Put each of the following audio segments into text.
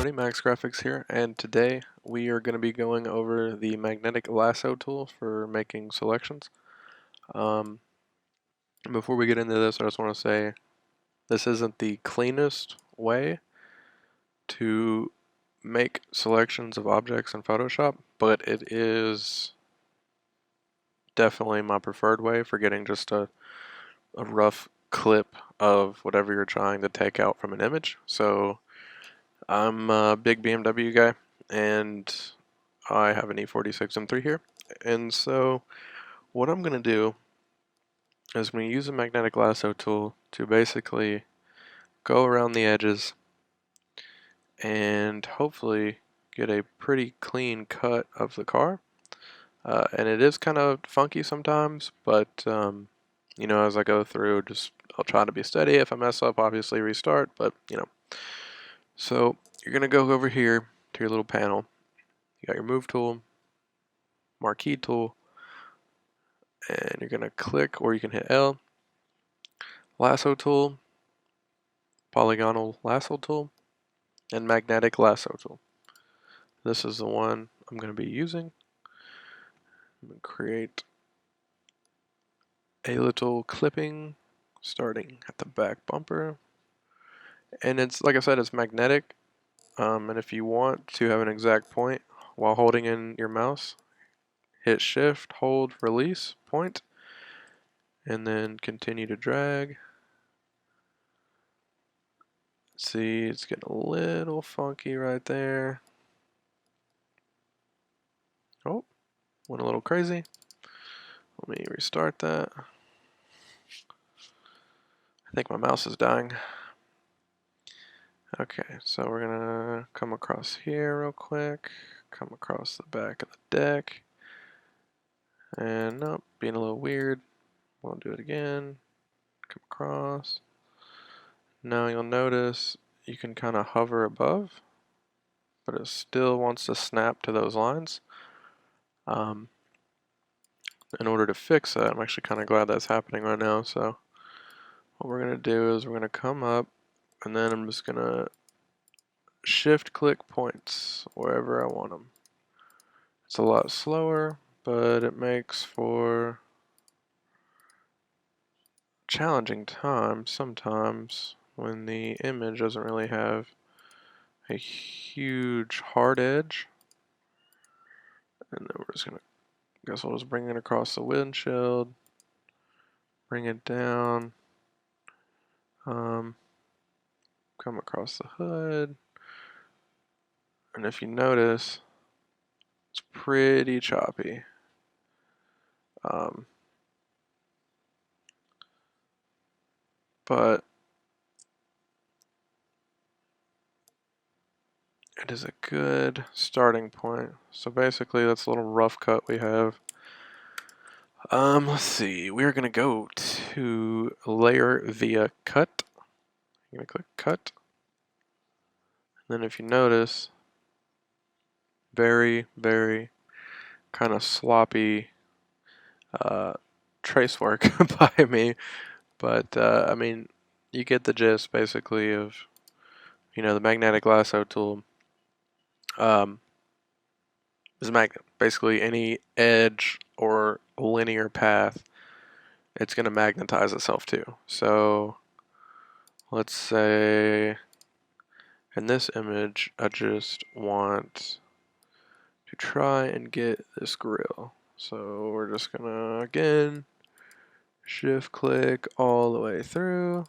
everybody, Max Graphics here, and today we are going to be going over the magnetic lasso tool for making selections. Before we get into this, I just want to say this isn't the cleanest way to make selections of objects in Photoshop, but it is definitely my preferred way for getting just a rough clip of whatever you're trying to take out from an image. So I'm a big BMW guy, and I have an E46 M3 here. And so what I'm going to do is I'm going to use a magnetic lasso tool to basically go around the edges and hopefully get a pretty clean cut of the car. And it is kind of funky sometimes, but you know, as I go through, I'll try to be steady. If I mess up, obviously restart, but you know. So you're going to go over here to your little panel. You got your move tool, marquee tool, and you're going to click, or you can hit L, lasso tool, polygonal lasso tool, and magnetic lasso tool. This is the one I'm going to be using. I'm going to create a little clipping starting at the back bumper. And it's, like I said, it's magnetic. And if you want to have an exact point while holding in your mouse, hit shift, hold, release, point, and then continue to drag. See, it's getting a little funky right there. Oh, went a little crazy. Let me restart that. I think my mouse is dying. Okay, so we're gonna come across here real quick, come across the back of the deck, and nope, being a little weird. We'll do it again, come across. Now you'll notice you can kind of hover above, but it still wants to snap to those lines. In order to fix that, I'm actually kind of glad that's happening right now. So what we're gonna do is we're gonna come up, and then I'm just gonna shift click points wherever I want them. It's a lot slower, but it makes for challenging times sometimes when the image doesn't really have a huge hard edge. And then we're just gonna, I guess we'll just bring it across the windshield, bring it down, come across the hood, and if you notice, it's pretty choppy. But it is a good starting point. So basically that's a little rough cut we have. Let's see, we're gonna go to layer via cut. I'm gonna click cut. And then if you notice, very kind of sloppy trace work by me. But I mean, you get the gist basically of, you know, the magnetic lasso tool is a magnet. Basically any edge or linear path, it's going to magnetize itself to. So let's say in this image, I just want to try and get this grill. So we're just going to, again, shift click all the way through.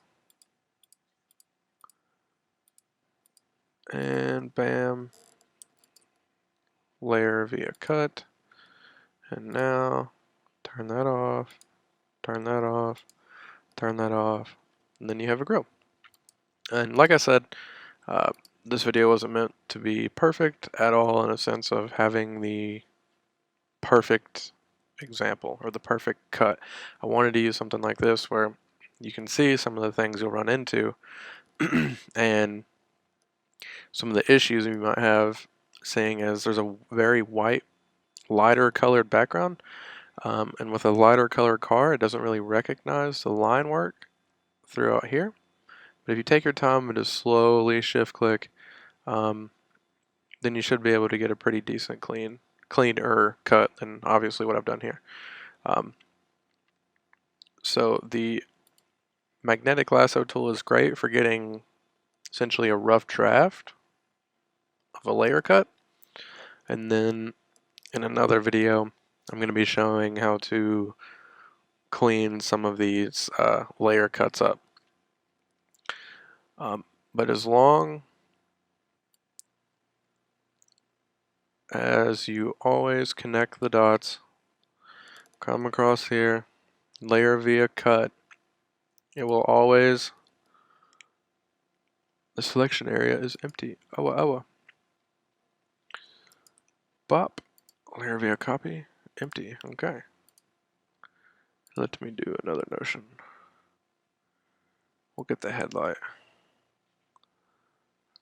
And bam, layer via cut. And now turn that off, turn that off, turn that off, and then you have a grill. And like I said, this video wasn't meant to be perfect at all in a sense of having the perfect example or the perfect cut. I wanted to use something like this where you can see some of the things you'll run into and some of the issues you might have, seeing as there's a very white, lighter colored background. And with a lighter colored car, it doesn't really recognize the line work throughout here. But if you take your time and just slowly shift click, then you should be able to get a pretty decent cleaner cut than obviously what I've done here. So the magnetic lasso tool is great for getting essentially a rough draft of a layer cut. And then in another video, I'm going to be showing how to clean some of these layer cuts up. But as long as you always connect the dots, come across here, layer via cut, it will always, the selection area is empty. Owa. Bop. Layer via copy, empty. Okay. Let me do another notion. We'll get the headlight.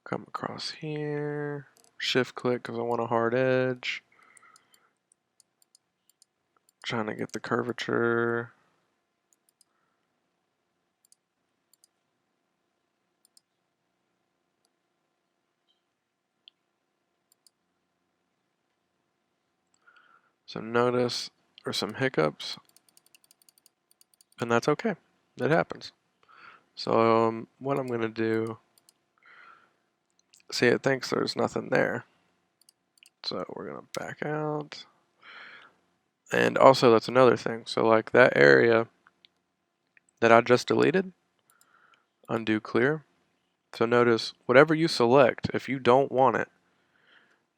Come across here. Shift click because I want a hard edge. Trying to get the curvature. So notice there's some hiccups, and that's okay. It happens. So what I'm going to do, see, it thinks there's nothing there. So we're going to back out. And also that's another thing. So like that area that I just deleted, undo clear. So notice whatever you select, if you don't want it,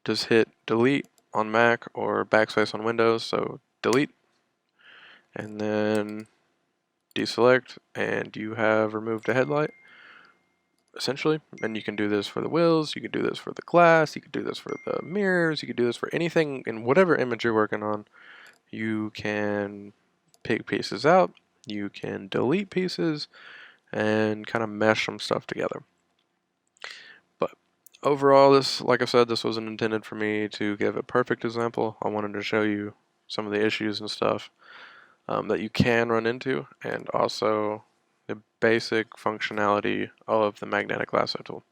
just hit delete on Mac or backspace on Windows. So delete and then deselect, and you have removed a headlight essentially. And you can do this for the wheels, you can do this for the glass, you can do this for the mirrors, you can do this for anything in whatever image you're working on. You can pick pieces out, you can delete pieces, and kind of mesh some stuff together. But overall, this, like I said, this wasn't intended for me to give a perfect example. I wanted to show you some of the issues and stuff that you can run into, and also the basic functionality of the magnetic lasso tool.